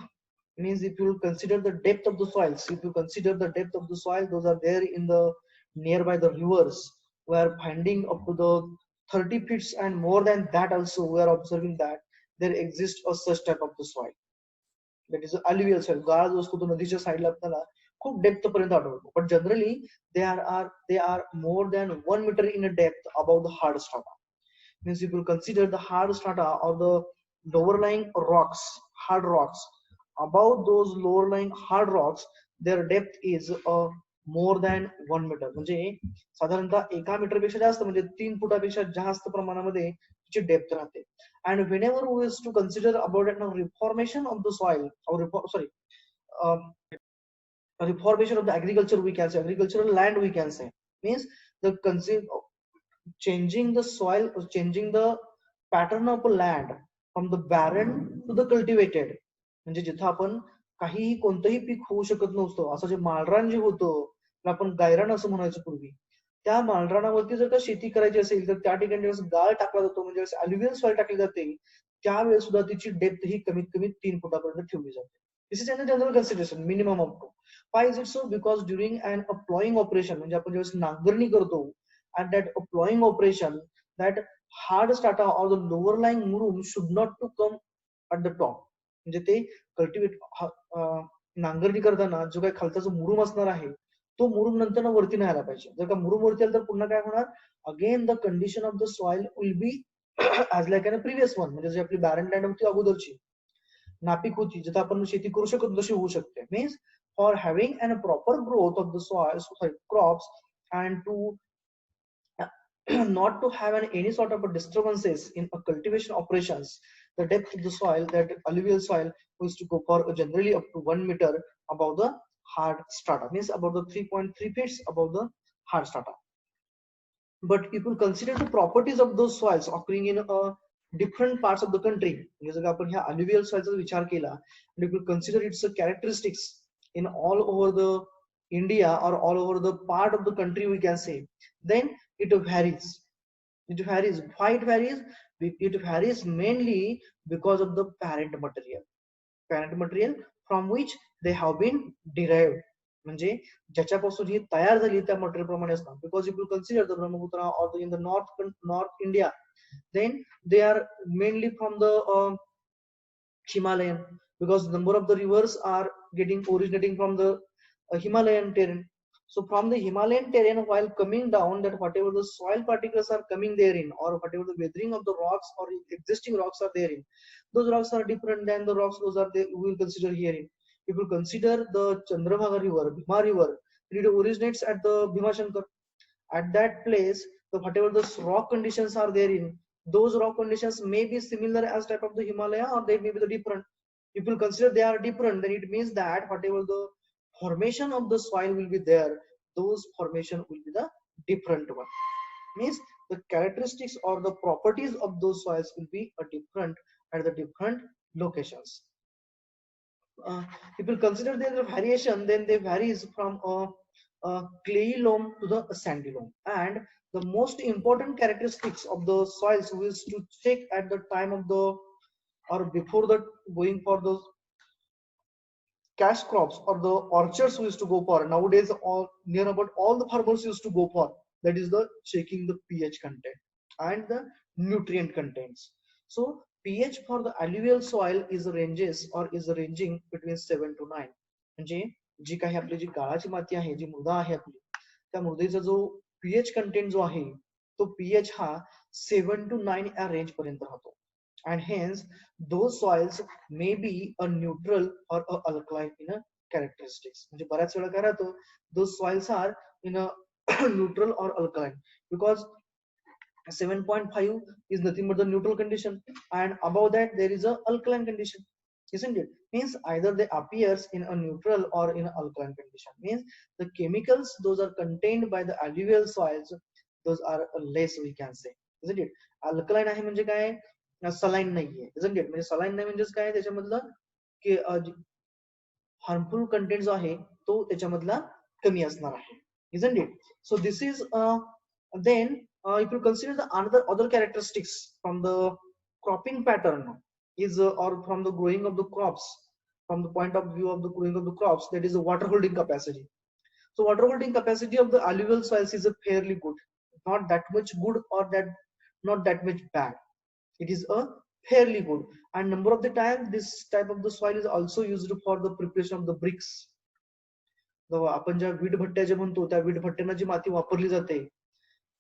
means if you consider the depth of the soils, if you consider the depth of the soil, those are there in the nearby the rivers, we are finding up to the 30 feet and more than that also we are observing that there exists a such type of the soil, that is alluvial soil. गाळ जो असतो तो नदीच्या साईडला आपल्याला खूप depth पर्यंत आढळतो, but generally they are more than 1 meter in a depth above the hard strata. Means if you consider the hard strata or the lower lying rocks, hard rocks, above those lower lying hard rocks their depth is more than 1 meter, म्हणजे साधारणतः 1 मीटरपेक्षा जास्त, म्हणजे 3 फुटापेक्षा जास्त प्रमाणामध्ये तिची depth राहते. And whenever we is to consider about it now reformation of the soil or um, reformation of the agriculture, we can say agricultural land we can say, means the changing the soil or changing the pattern of land from the barren to the cultivated, म्हणजे जिथं आपण काहीही कोणतंही peak होऊ शकत नव्हतं असं जे माळरान जे होतं, आपण गायरान असं म्हणायचो पूर्वी, त्या माळरानावरती जर का शेती करायची असेल तर त्या ठिकाणी ज्यावेळेस गाळ टाकला जातो, म्हणजे अल्युवियल सॉइल टाकली जाते, त्यावेळेस सुद्धा तिची डेप्थ ही कमीत कमी 3 फुटापर्यंत ठेवली जाते. This is an general consideration minimum of 2. Why is it so? Because during an plowing operation, म्हणजे आपण ज्यावेळेस नांगरणी करतो, at that plowing operation that hard strata or the lower lying murum should not to come at the top. म्हणजे ते cultivate नांगरणी करताना जो काही खालचा जो मुरुम असणार आहे तो मुरुम नंतर वरती नाही आला पाहिजे. जर का मुरुम वरती आला तर पुन्हा काय होणार, again the condition of the soil will be as like an previous one, म्हणजे जी आपली बॅरन लँड होती अगोदरची नापीक होती जिथे आपण शेती करू शकत तशी होऊ शकते. Means for having an proper growth of the soil crops and to not to have any sort of a disturbances in a cultivation operations, the depth of the soil, that alluvial soil was to go for generally up to 1 meter above the hard strata, means about the 3.3 feet above the hard strata. But if you consider the properties of those soils occurring in different parts of the country, जर आपण ह्या alluvial soilचा विचार केला, and if you consider its characteristics in all over the India or all over the part of the country we can say, then it varies. It varies. Why it varies? It varies mainly because of the parent material. Parent material from which they have been derived. म्हणजे ज्याच्यापासून ही तयार झाली त्या material प्रमाणे असतात. Because if you consider the Brahmaputra or in the North India, then they are mainly from the Himalayan, because number of the rivers are getting originating from the Himalayan terrain. So from the Himalayan terrain, while coming down, that whatever the soil particles are coming therein, or whatever the weathering of the rocks or existing rocks are therein, those rocks are different than the rocks those are we will consider herein. If you consider the Chandrabhaga river, Bhima river, it originates at the Bhimashankar. At that place, the whatever the rock conditions are therein, those rock conditions may be similar as type of the Himalaya, or they may be the different. If you consider they are different, then it means that whatever the formation of the soil will be there, those formation will be the different one. Means the characteristics or the properties of those soils will be a different at the different locations. If you consider their variation, then they varies from a clayey loam to the sandy loam. And the most important characteristics of the soils we is to check at the time of the or before the going for the cash crops or the orchards we used to go for. Nowadays, all near about all the farmers used to go for, that is the checking the pH content and the nutrient contents. So pH for the alluvial soil is ranges or is ranging between 7 to 9. म्हणजे जी काही आपली जी गाळाची माती आहे, जी मृदा आहे आपली, त्या मृदेचा जो pH कंटेंट जो आहे तो pH हा 7 to 9 या रेंज पर्यंत राहतो. And hence those soils may be a neutral or a alkaline in a characteristics. म्हणजे बऱ्याच वेळा काय राहतं, those soils are in a neutral or alkaline, because 7.5 is nothing but the neutral condition, and above that there is a alkaline condition, isn't it? Means either they appears in a neutral or in an alkaline condition. Means the chemicals those are contained by the alluvial soils, those are less we can say, isn't it? Alkaline आहे म्हणजे काय, saline नाहीये, isn't it? म्हणजे saline नाही म्हणजेच काय, त्याच्यामधलं की हार्मफुल कंटेंट जो आहे तो त्याच्यामधला कमी असणार आहे, isn't it? So this is then if you consider the another other characteristics from the cropping pattern is or from the growing of the crops, from the point of view of the growing of the crops, that is the water holding capacity. So water holding capacity of the alluvial soils is a fairly good, not that much good or that not that much bad. It is a fairly good, and number of the time this type of the soil is also used for the preparation of the bricks. आपण ज्या वीटभट्ट्या जे म्हणतो त्या वीटभट्ट्यांना जी माती वापरली जाते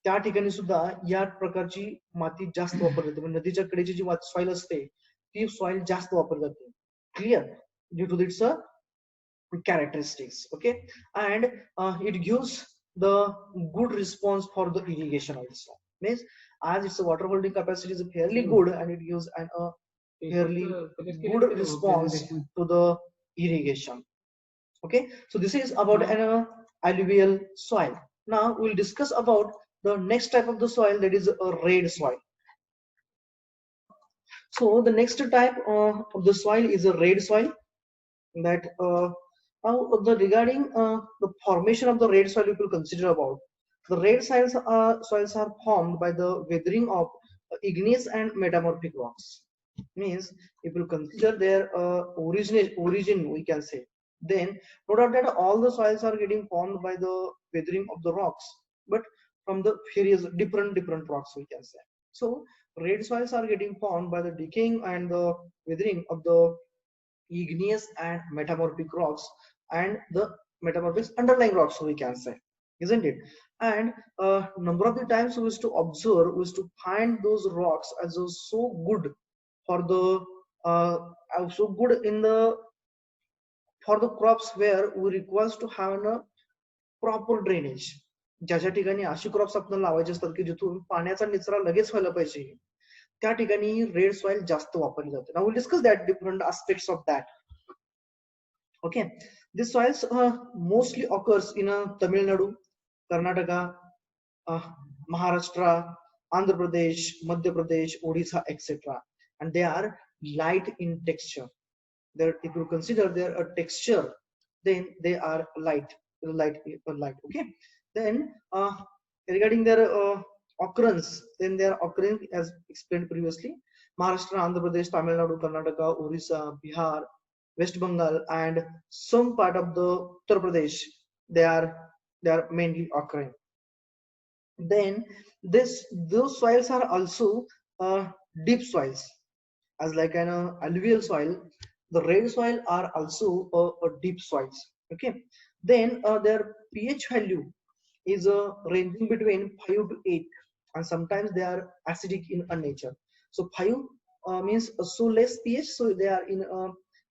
त्या ठिकाणी सुद्धा या प्रकारची माती जास्त वापरली जाते. नदीच्या कडेची जी सॉइल असते ती सॉइल जास्त वापरली जाते. Clear? Due to its characteristics. Okay, and it gives the good response for the irrigation also. Means as its water holding capacity is fairly good and it gives a fairly good response to the irrigation. Okay, so this is about an alluvial soil. Now we'll discuss about the next type of the soil, that is a red soil. So the next type of the soil is a red soil. That now regarding the formation of the red soil, we will consider about the red soils are formed by the weathering of igneous and metamorphic rocks. Means if you consider their origin we can say, then no doubt that all the soils are getting formed by the weathering of the rocks, but from the various different rocks we can say. So red soils are getting formed by the decaying and the weathering of the igneous and metamorphic rocks and the metamorphic underlying rocks we can say, isn't it? And number of the times we used to observe, we used to find those rocks as so good for the so good in the for the crops where we requires to have a proper drainage. ज्या ठिकाणी अशी crops आपल्याला लावायचे असतात की जिथून पाण्याचा निचरा लगेच व्हायला पाहिजे त्या ठिकाणी रेड सॉइल जास्त वापरली जाते. Now we'll discuss that different aspects of that. Okay, these soils mostly occurs in Tamil Nadu, Karnataka, Maharashtra, Andhra Pradesh, Madhya Pradesh, Odisha, etc. And they are light in texture. If you consider their texture, then they are light. Okay. Then regarding their occurrence, then they are occurring as explained previously. Maharashtra, Andhra Pradesh, Tamil Nadu, Karnataka, Orissa, Bihar, West Bengal, and some part of the Uttar Pradesh, they are mainly occurring. Then those soils are also deep soils, as like an alluvial soil. The red soil are also a deep soils. Okay, then their pH value is ranging between 5 to 8, and sometimes they are acidic in nature. So 5 means so less pH, so they are in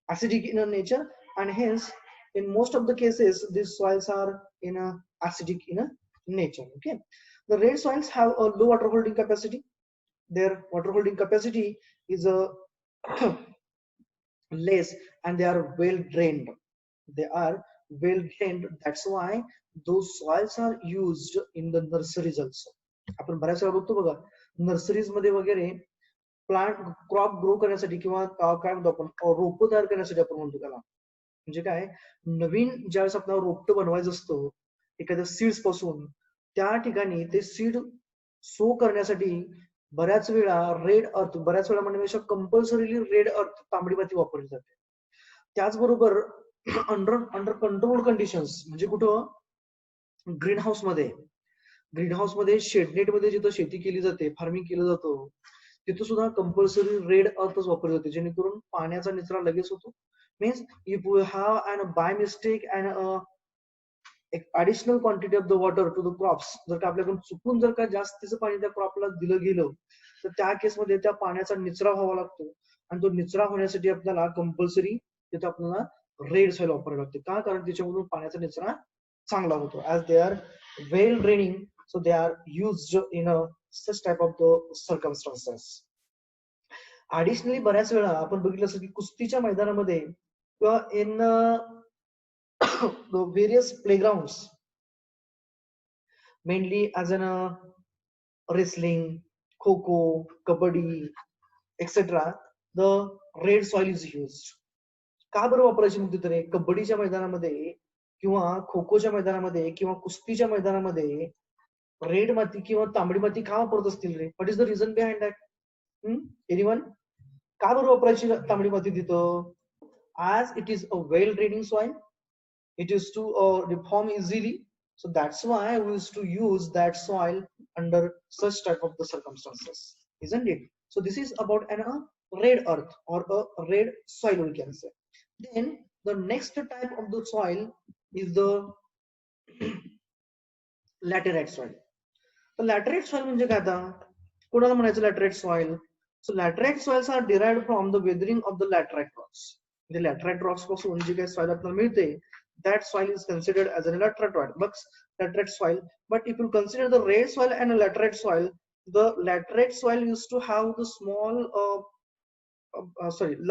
acidic in nature, and hence in most of the cases these soils are in acidic in nature. Okay, the red soils have a low water holding capacity. Their water holding capacity is less, and they are well drained. That's why those soils are used in the nurseries also. आपण बऱ्याच वेळा बघतो बघा nurseries मध्ये वगैरे plant crop grow करण्यासाठी किंवा काय म्हणतो आपण रोप तयार करण्यासाठी आपण म्हणतो त्याला. म्हणजे काय नवीन ज्यावेळेस आपल्याला रोपट बनवायचं असतं एखाद्या सीड्स पासून, त्या ठिकाणी ते सीड सो करण्यासाठी बऱ्याच वेळा रेड अर्थ, बऱ्याच वेळा म्हणण्यापेक्षा कंपल्सरीली रेड अर्थ तांबडी माती वापरली जाते. त्याचबरोबर अंडर कंट्रोल्ड कंडिशन्स, म्हणजे कुठं ग्रीन हाऊस मध्ये शेडनेट मध्ये जिथं शेती केली जाते, फार्मिंग केलं जातं, तिथं सुद्धा कंपल्सरी रेड अर्थच वापरली जाते, जेणेकरून पाण्याचा निचरा लगेच होतो. Means if we have and by mistake and additional quantity of the water to the crops, जर का आपल्याकडून चुकून जर का जास्तीचं पाणी त्या क्रॉपला दिलं गेलं तर त्या केसमध्ये त्या पाण्याचा निचरा व्हावा लागतो, आणि तो निचरा होण्यासाठी आपल्याला कंपल्सरी तिथे आपल्याला रेड सॉइल वापरावं लागते. का? कारण त्याच्यामधून पाण्याचा निचरा चांगला होतो. as they are well draining, so they are used in such type of the circumstances. Additionally बऱ्याच वेळा आपण बघितलं असेल की कुस्तीच्या मैदानामध्ये किंवा इन the various playgrounds, mainly as in wrestling, kho-kho, kabaddi, etc. the red soil is used. का बरं वापरायची मग तिथे? कबड्डीच्या मैदानामध्ये किंवा खो खोच्या मैदानामध्ये किंवा कुस्तीच्या मैदानामध्ये रेड माती किंवा तांबडी माती का वापरत असतील रे? What is the reason behind that? Anyone? का बरं वापरायची तांबडी माती तिथं? As it is a well draining soil, it is to reform easily, so that's why we used to use that soil under such type of the circumstances, isn't it? So this is about a red earth or a red soil, we can say. Then the next type of the soil is the laterite soil. The laterite soil म्हणजे काय आता? कोणाला म्हणायचं laterite soil? So laterite soils are derived from the weathering of the laterite rocks. The laterite rocks पासून जे काही soil आपल्याला मिळते, that soil is considered as a laterite soil. But if you consider the red soil and a laterite soil, the laterite soil used to have the small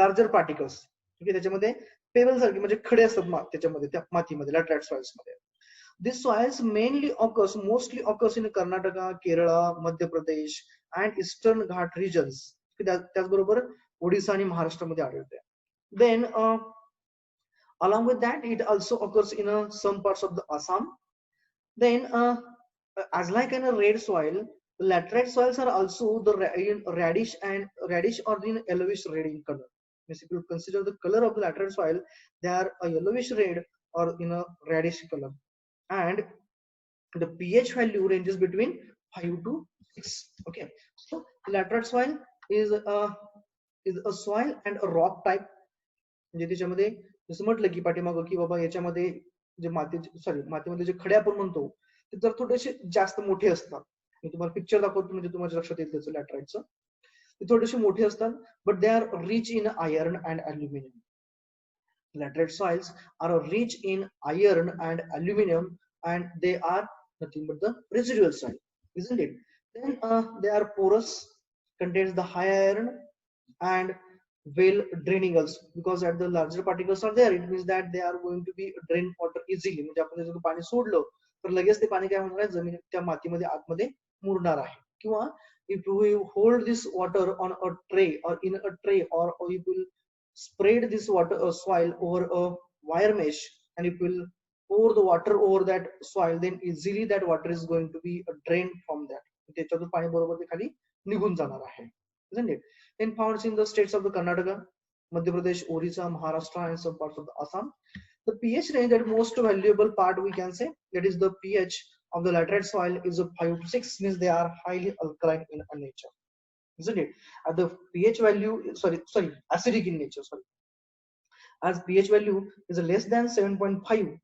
larger particles. Okay, त्याच्यामध्ये payable सारखे म्हणजे खडे असतात त्याच्यामध्ये, त्या मातीमध्ये, laterite soils मध्ये. These soils mostly occurs in Karnataka, Kerala, Madhya Pradesh and Eastern Ghat regions. त्याचबरोबर ओडिसा आणि महाराष्ट्रामध्ये आढळते. Then along with that, it also occurs in some parts of the Assam. Then as like in a red soil, the laterite soils are also the radish or in yellowish red in color. If you consider the color of the laterite soil, they are a yellowish red or in a reddish color. And the pH value ranges between 5 to 6. Okay, so laterite soil is a soil and a rock type. म्हणजे त्याच्यामध्ये जसं म्हटलं की पाठीमागं की बाबा याच्यामध्ये जे मातीमध्ये जे खडे आपण म्हणतो ते जर थोडेसे जास्त मोठे असतात. मी तुम्हाला पिक्चर दाखवतो म्हणजे तुम्हाला लक्षात येईल त्याचं लॅटराइटचं. ते थोडेसे मोठे असतात, but they are rich in iron and aluminium. Laterite soils are rich in iron and aluminum, and they are nothing but the residual soil, isn't it? Then they are porous, contains the high iron and well draining also, because at the larger particles are there, it means that they are going to be drain water easily. म्हणजे आपण जर पाणी सोडलं तर लगेच ते पाणी काय होणार आहे, जमिनीत त्या मातीमध्ये आतमध्ये मुरणार आहे. किंवा if we hold this water on a tray or in a tray, or you will spread this water soil over a wire mesh, and it will pour the water over that soil, then easily that water is going to be drained from that. त्याच्यातून पाणी बरोबर ते खाली निघून जाणार आहे, isn't it? Then found in the states of the Karnataka, Madhya Pradesh, Orissa, Maharashtra and some parts of the Assam. The pH range, that most valuable part we can say, that is the pH of the laterite soil is a 5 to 6, means they are highly alkaline in nature, isn't it? At the pH value, acidic in nature, as pH value is less than 7.5,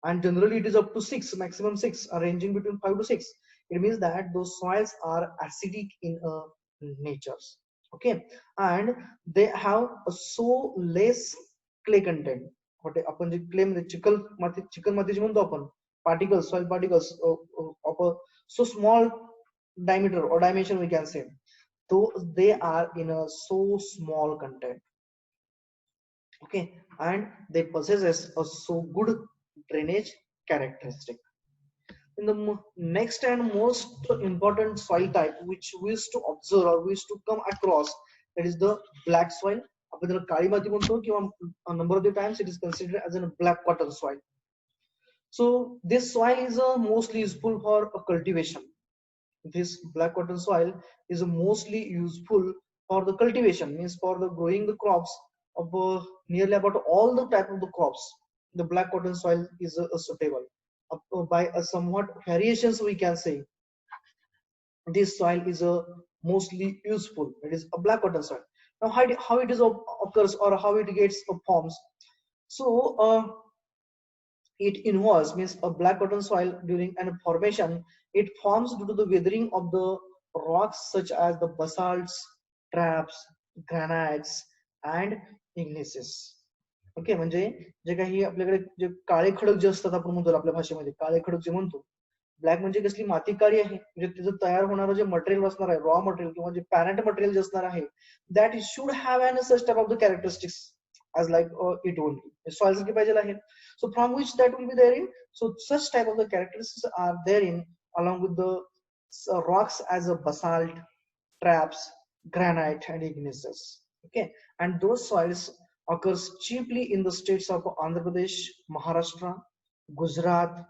and generally it is up to 6, maximum 6, ranging between 5 to 6, it means that those soils are acidic in nature. Okay, and they have a so less clay content. आपण जे clay मध्ये chicken माती जे म्हणतो आपण, particles, soil particles of a so small diameter or dimension we can say, though they are in a so small content. Okay, and they possesses a so good drainage characteristic. In the next and most important soil type which we used to observe or we used to come across, that is the black soil. आपण त्याला काळी माती म्हणतो, किंवा number of the times it is considered as a black water soil. So this soil is mostly useful for cultivation. This black water soil is mostly useful for the cultivation, means for the growing the crops of nearly about all the type of the crops. The black cotton soil is suitable. By a somewhat variations we can say, this soil is mostly useful. It is a black cotton soil. Now how it is occurs or how it gets forms. So it involves, means a black cotton soil during an formation, it forms due to the weathering of the rocks such as the basalts, traps, granites and igneous. Okay, म्हणजे जे काही आपल्याकडे जे काळे खडक जे असतात, आपण म्हणतो आपल्या भाषेमध्ये काळे खडक जे म्हणतो, ब्लॅक म्हणजे कसली माती काळी आहे, म्हणजे तिचं तयार होणारं जे मटेरियल असणार आहे, रॉ मटेरियल किंवा जे पॅरेंट मटेरियल जे असणार आहे, that should have N such type of the characteristics as like it only soil सारखी पाहिजे आहे. So from which that will be therein, so such type of the characteristics are therein along with the rocks as a basalt, traps, granite and igneous. Okay, and those soils occurs chiefly in the states of Andhra Pradesh, Maharashtra, Gujarat,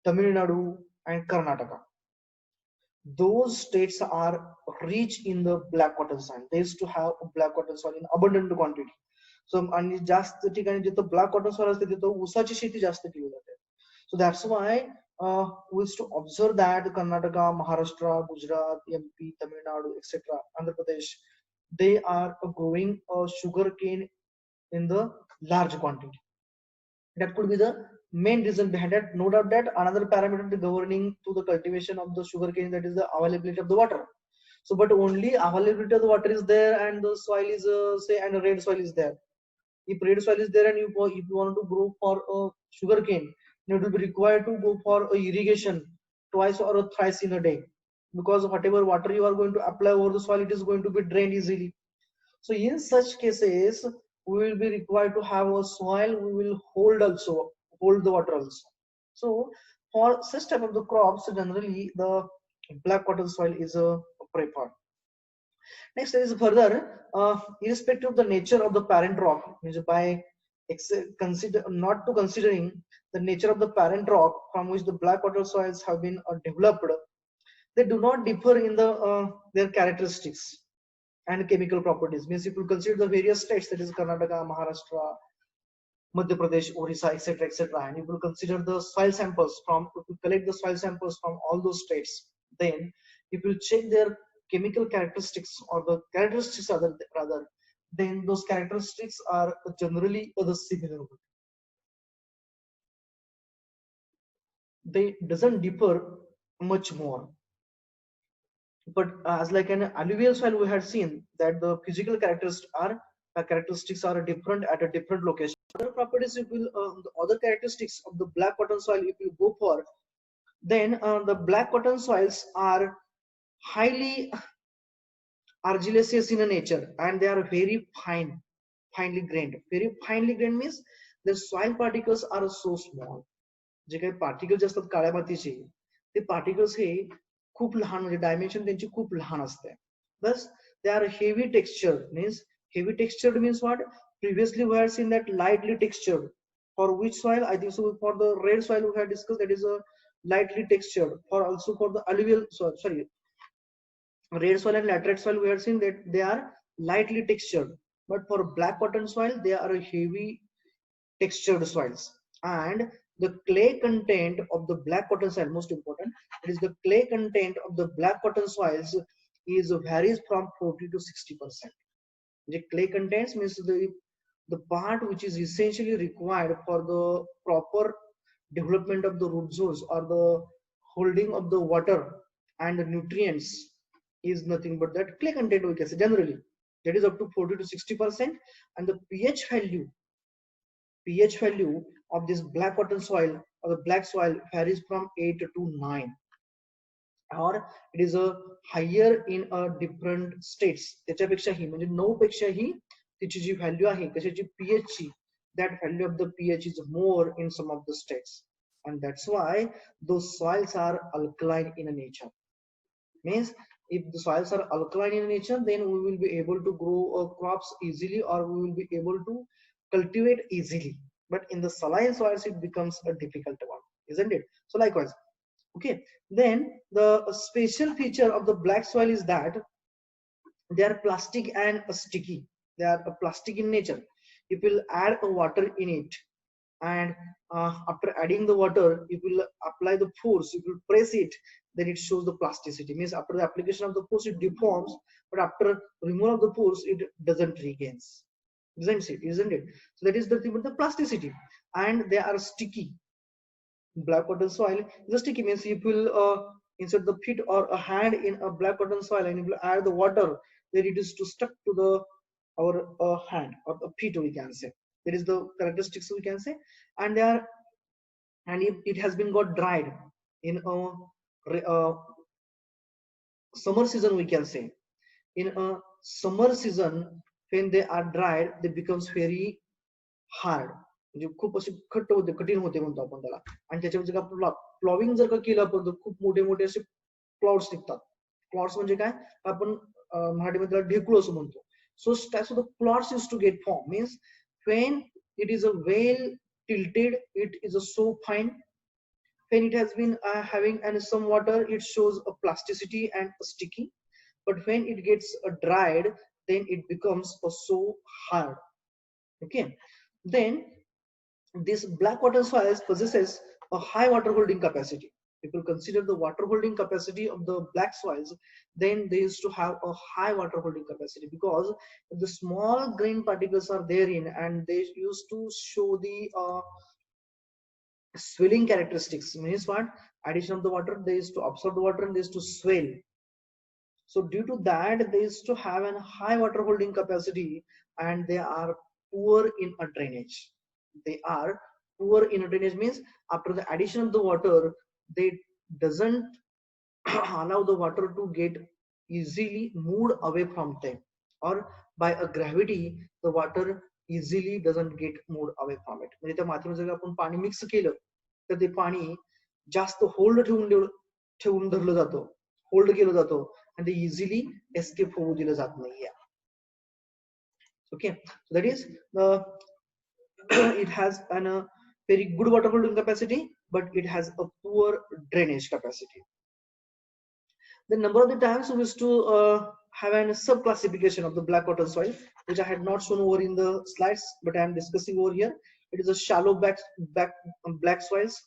Tamil Nadu, and Karnataka. Those states are rich in the black cotton soil. They used to have black cotton soil in abundant quantity. So आणि जास्त ठिकाणी जिथं black cotton soil असते तिथं ऊसाची शेती जास्त केली जाते. So that's why we used to observe that Karnataka, Maharashtra, Gujarat, MP, Tamil Nadu, etc., Andhra Pradesh, they are growing sugar cane in the large quantity. That could be the main reason behind it. No doubt that another parameter governing to the cultivation of the sugarcane, that is the availability of the water. So but only availability of the water is there and the soil is say, and a red soil is there. If red soil is there and if you want to grow for a sugarcane, then it will be required to go for a irrigation twice or thrice in a day, because whatever water you are going to apply over the soil, it is going to be drained easily. So in such cases, we will be required to have a soil, we will hold the water also. So for such type of the crops, generally the black cotton soil is preferred. Next is further, irrespective of the nature of the parent rock, means by not to considering the nature of the parent rock from which the black cotton soils have been developed, they do not differ in their characteristics and chemical properties. Means if you consider the various states, that is Karnataka, Maharashtra, Madhya Pradesh, Orissa, etc., etc., and if you consider the soil samples if you collect the soil samples from all those states, then if you check their chemical characteristics or the characteristics rather, then those characteristics are generally the similar. They doesn't differ much more. But as like an alluvial soil, we had seen that the physical characteristics are different at a different location. Other properties, if will the other characteristics of the black cotton soil, if you go for, then the black cotton soils are highly argillaceous in nature, and they are very finely grained. Very finely grained means the soil particles are so small. जे काही particles असतात काळ्या मातीचे, ते particles हे खूप लहान, म्हणजे dimension त्यांची खूप लहान असते. Thus they are heavy textured. Means heavy textured means what? Previously we had seen that lightly textured. For which soil? I think so for the red soil we had discussed, that is a lightly textured. For also for the alluvial soil, sorry, red soil and laterite soil, we had seen that they are lightly textured. But for black cotton soil, they are heavy textured soils. And the clay content of the black cotton soil, most important, it is the clay content of the black cotton soils is varies from 40 to 60%. The clay contents means the part which is essentially required for the proper development of the root zones or the holding of the water and the nutrients is nothing but that clay content, we can say generally, that is up to 40 to 60%. And the pH value of this black cotton soil or the black soil varies from 8 to 9, or it is a higher in a different states. त्याच्यापेक्षाही म्हणजे 9 पेक्षाही त्याची जी value आहे कशाची, pH ची, that value of the pH is more in some of the states, and that's why those soils are alkaline in nature. Means if the soils are alkaline in nature, then we will be able to grow crops easily, or we will be able to cultivate easily. But in the saline soils, it becomes a difficult one, isn't it? So likewise, okay, then the special feature of the black soil is that they are plastic and sticky. They are plastic in nature. If you will add a water in it, and after adding the water, if you will apply the force, if you will press it, then it shows the plasticity. Means after the application of the force, it deforms, but after removal of the force, it doesn't regains. Isn't it? So that is the thing with the plasticity. And they are sticky. Black cotton soil is sticky, means if you will insert the feet or a hand in a black cotton soil and you will add the water, then it is to stuck to the our hand or the feet, we can say. That is the characteristics, we can say. And they are, and if it has been got dried in a summer season, we can say, in a summer season, when they are dried, they becomes very hard, म्हणजे खूप असे खट्ट होते, कठीण होते म्हणतो आपण त्याला. आणि त्याच्यावर जर आपण प्लॉविंग जर का केलं आपण, तर खूप मोठे मोठे असे क्लॉड्स निघतात. क्लॉड्स म्हणजे काय, आपण मराठीमध्ये त्याला ढेकूळ असं म्हणतो. So types of the clods use to get form. Means When it is a well tilted, it is a so fine. When it has been having and some water, it shows a plasticity and a sticky. But when it gets dried, then it becomes so hard. Okay. Then this black water soils possesses a high water holding capacity. People consider the water holding capacity of the black soils, then they used to have a high water holding capacity because the small grain particles are therein, and they used to show the swelling characteristics. Means what? Addition of the water, they used to absorb the water and they used to swell. So due to that, they used to have a high water holding capacity, and they are poor in a drainage. They are poor in a drainage means after the addition of the water, they doesn't allow the water to get easily moved away from them, or by a gravity the water easily doesn't get moved away from it. म्हणजे त्या मातीमध्ये जर आपण पाणी mix केलं तर ते पाणी जास्त होल्ड ठेवून धरलं जातं, होल्ड केलं जातं, and they easily escape होऊ दिलं जात नाहीये. Okay, so that is the it has a very good water holding capacity, but it has a poor drainage capacity. The number of the times we used to have a sub classification of the black water soil, which I had not shown over in the slides, but I am discussing over here. It is a shallow black soils.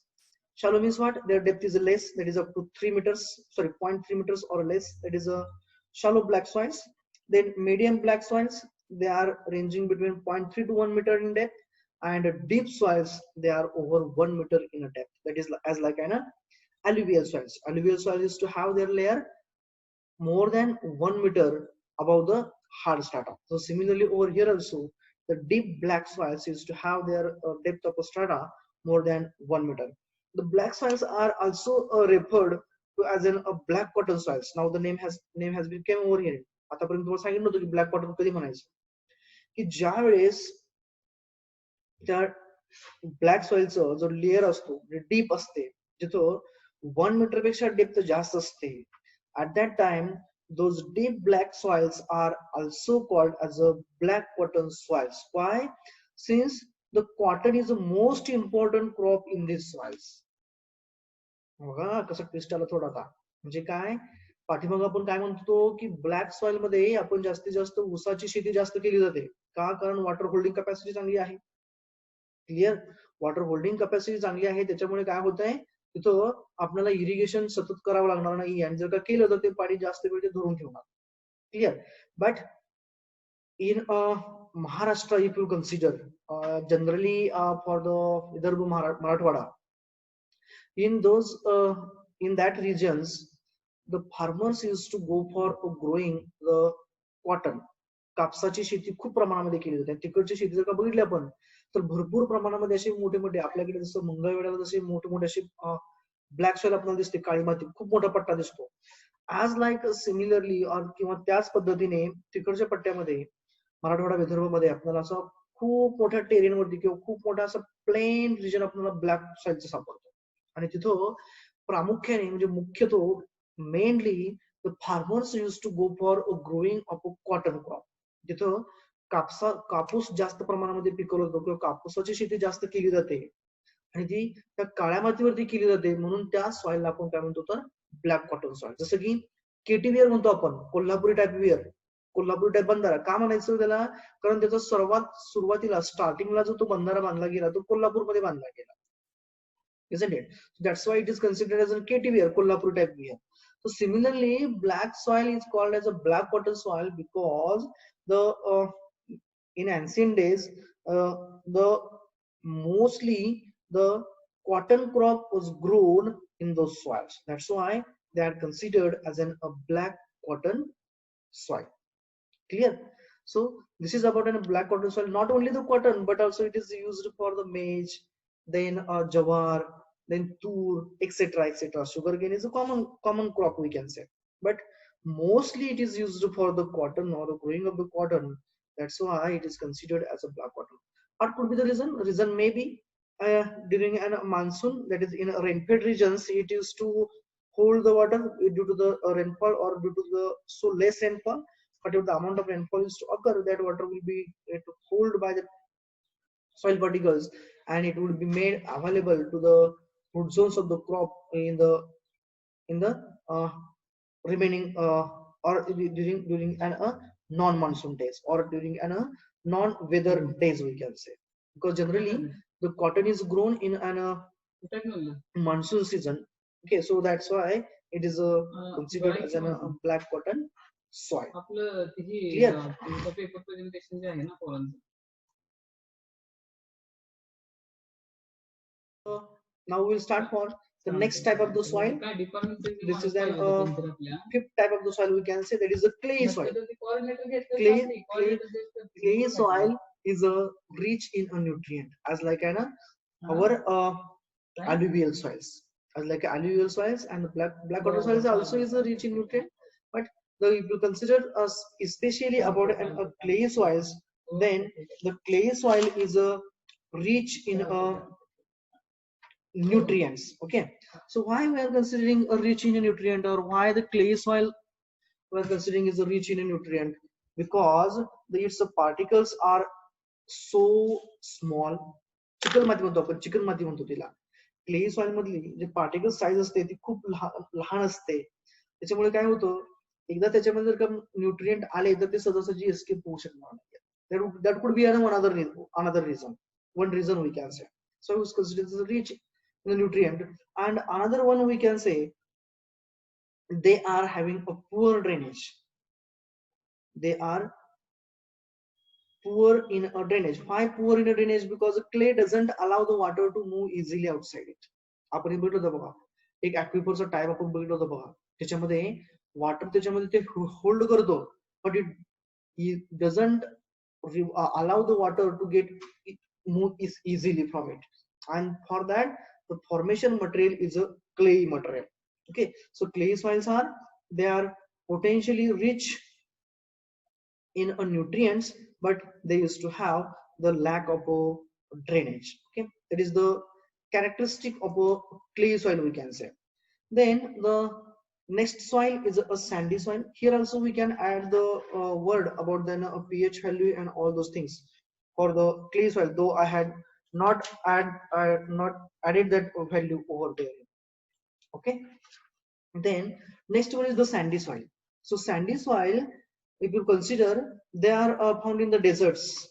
Shallow means what? Their depth is less, that is up to 3 meters, sorry, 0.3 meters or less. That is a shallow black soils. Then medium black soils, they are ranging between 0.3 to 1 meter in depth, and deep soils, they are over 1 meter in a depth. That is as like an alluvial soils. Alluvial soils is to have their layer more than 1 meter above the hard strata. So similarly over here also, the deep black soils is to have their depth of a strata more than 1 meter. The black soils are also referred to as a black cotton soils. Now the name has been came over here. आतापर्यंत तुम्हाला सांगितलं होतं की black cotton कधी म्हणायचं, की ज्या वेळेस त्या ब्लॅक सॉइलचं जो लेअर असतो डीप असते, जिथं 1 मीटर पेक्षा डेप्थ जास्त असते, at that time those deep black soils are also called as a black cotton soils. Why? Since the cotton is the most important crop in these soils. बघा कसं twist आलं थोडा का, म्हणजे काय पाठीमाग आपण काय म्हणतो की ब्लॅक सॉइल मध्ये आपण जास्तीत जास्त ऊसाची शेती जास्त केली जाते का, कारण वॉटर होल्डिंग कॅपॅसिटी चांगली आहे. क्लिअर, वॉटर होल्डिंग कॅपॅसिटी चांगली आहे, त्याच्यामुळे काय होत आहे तिथं आपल्याला इरिगेशन सतत करावं लागणार नाही, आणि जर का केलं तर ते पाणी जास्त वेळ ते धरून ठेवणार. Clear. But in Maharashtra, if you consider generally for the Vidarbha Marathwada, in those in that regions the farmers used to go for growing the cotton. कापसाची शेती खूप प्रमाणामध्ये केली जाते. तिकडची शेती जर का बघितली आपण तर भरपूर प्रमाणामध्ये असे मोठे मोठे, आपल्याकडे जसं मंगळवेढ्याला जसे मोठे मोठे असे ब्लॅक सॉइल आपल्याला दिसते, काळी माती, खूप मोठा पट्टा दिसतो. ऍज लाईक सिमिलरली किंवा त्याच पद्धतीने तिकडच्या पट्ट्यामध्ये मराठवाडा विदर्भमध्ये आपल्याला असं खूप मोठ्या टेरेनवरती किंवा खूप मोठा असं प्लेन रिजन आपल्याला ब्लॅक सॉइलचं सापडतो. आणि तिथं प्रामुख्याने म्हणजे मुख्यतः mainly the farmers use to go for growing of a cotton crop. तिथं कापूस जास्त प्रमाणामध्ये पिकवला जातो किंवा कापूसाची शेती जास्त केली जाते, आणि ती त्या काळ्या मातीवरती केली जाते, म्हणून त्या सॉइलला आपण काय म्हणतो तर ब्लॅक कॉटन सॉइल. जसं की केटीवियर म्हणतो आपण, Kolhapuri type wear, Kolhapuri type बंधारा. का म्हणायचं त्याला, कारण त्याचा सर्वात सुरुवातीला स्टार्टिंगला जो तो बंधारा बांधला गेला तो कोल्हापूरमध्ये बांधला गेला, isn't it? So that's why it is considered as a KTVR, Kolhapur type wear. So similarly, black soil is called as a black cotton soil because the in ancient days the mostly the cotton crop was grown in those soils. That's why they are considered as a black cotton soil. Clear? So this is about a black cotton soil. Not only the cotton, but also it is used for the maize, then jawar, then tur, etc., etc. Sugarcane is a common crop, we can say, but mostly it is used for the cotton or the growing of the cotton. That's why it is considered as a black cotton. What could be the reason? Reason maybe during a monsoon, that is in rain-fed regions, it used to hold the water due to the rainfall, or due to the so less rainfall. Whatever the amount of rainfall is to occur, that water will be hold by the soil particles, and it would be made available to the root zones of the crop in the remaining or during an non-monsoon days or during an non-weather days, we can say, because generally the cotton is grown in an monsoon season. Okay, so that's why it is considered as a black cotton soil. Clear? Now we'll start for the next type of the soil. This is an fifth type of the soil, we can say, that is a clay soil. Clay soil is a rich in a nutrient, as like an our alluvial soils, as like alluvial soils, and the black water soils also is a rich in nutrient. But if you consider us especially about a clay soils, then the clay soil is a rich in nutrients. Okay, so why we are considering a rich in a nutrient, or why the clay soil we are considering is a rich in a nutrient? Because its particles are so small. चिकणमाती म्हणतो आपण, चिकणमाती म्हणतो तिला. Clay soil मधली जे particle size असते ती खूप लहान असते. त्याच्यामुळे काय होतं, एकदा त्याच्यामध्ये जर का न्यूट्रिएंट आले तर ते सहजासहजी एस्केप होऊ शकणार नाही. That could be another reason. One reason we can say. So it's considered rich in the nutrient. And another one we can say, they are having a poor drainage. They are poor in a drainage. Why poor in a drainage? Because the clay doesn't allow the water to move easily outside it. आपण बघितलं होतं बघा, एक ऍक्विफरचा type आपण बघितलं होतं बघा, त्याच्यामध्ये वॉटर त्याच्यामध्ये ते होल्ड करतो, but it doesn't allow the water to move easily from it. And for that, the formation material is a clay material. Okay, so clay soils they are potentially rich in nutrients, but they used to have the lack of drainage. Okay, that is the characteristic of a clay soil, we can say. Then the next soil is a sandy soil. Here also we can add the word about the pH value and all those things for the clay soil, though I had not added that value over there. Okay, then next one is the sandy soil. So sandy soil, if you consider, they are found in the deserts.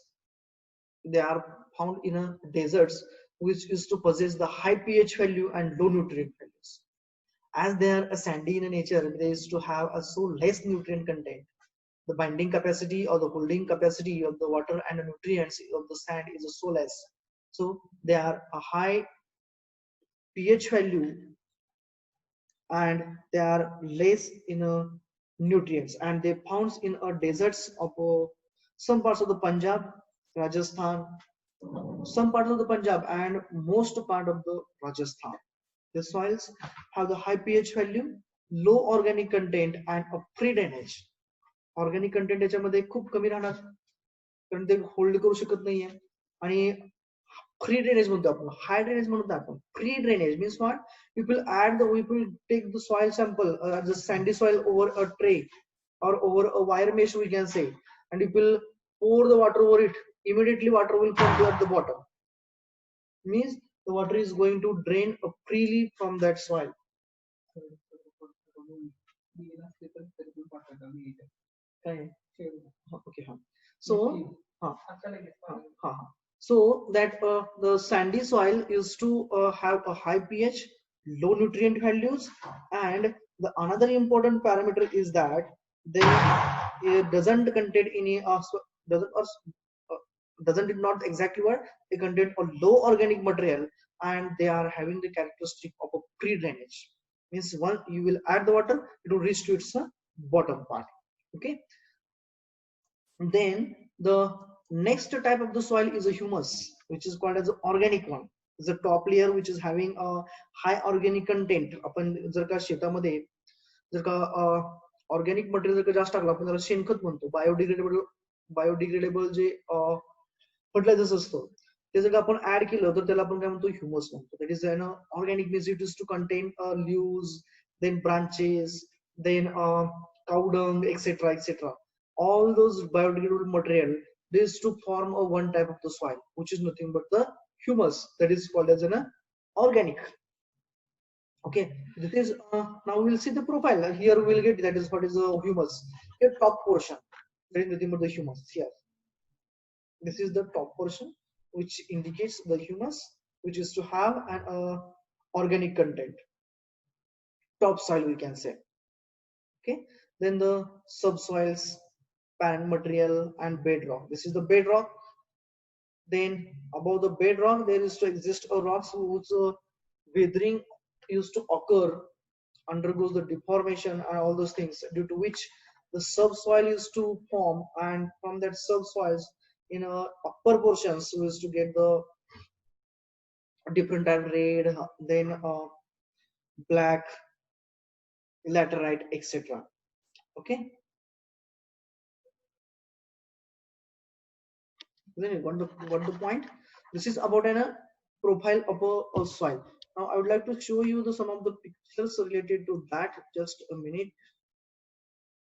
They are found in deserts which is to possess the high pH value and low nutrient values. As they are sandy in nature, they used to have a so less nutrient content. The binding capacity or the holding capacity of the water and the nutrients of the sand is so less. So they are a high pH value and they are less in nutrients, and they found in deserts of some parts of the Punjab, Rajasthan, some parts of the Punjab and most part of the Rajasthan. The soils have the high pH value, low organic content and a free drainage. Organic content याच्यामध्ये खूप कमी राहणार, कारण ते hold करू शकत नाहीये. आणि free drainage म्हणतो आपण, high drainage म्हणतो आपण. Free drainage means what? We will take the soil sample, the sandy soil over a tray or over a wire mesh, we can say, and we will pour the water over it. Immediately water will come to at the bottom. Means the water is going to drain freely from that soil. Okay. So that the sandy soil is to have a high pH, low nutrient values, and the another important parameter is that they doesn't contain any doesn't not exactly what they contain a low organic material, and they are having the characteristic of a free drainage. Means once you will add the water, it will reach to its bottom part. Okay. Then the next type of the soil is a humus, which is called as the organic one. Is a top layer which is having a high organic content. आपण जर का शेतामध्ये जर का organic material जर का जास्त टाकलं, आपण त्याला शेणखत म्हणतो. बायोडिग्रेडेबल जे फर्टिलायझर्स असतं ते जर का आपण ऍड केलं तर त्याला आपण काय म्हणतो, ह्युमस म्हणतो. That is an organic means it is to contain leaves, then branches, then cow dung, etc. All those biodegradable material this to form a one type of the soil, which is nothing but the humus, that is called as an organic. Okay, this is now we'll see the profile. Here we'll get that is what is the humus. Here top portion, there is nothing but the humus. Here, this is the top portion, which indicates the humus, which is to have an organic content, topsoil we can say. Okay, then the subsoils, parent material, and bedrock. This is the bedrock. Then above the bedrock there is to exist a rocks whose weathering used to occur, undergoes the deformation and all those things, due to which the subsoil is to form, and from that subsoils in upper portions we used to get the different type red, then black, laterite, etc. Okay, then you got the point. This is about a profile of a soil. Now I would like to show you some of the pictures related to that. Just a minute.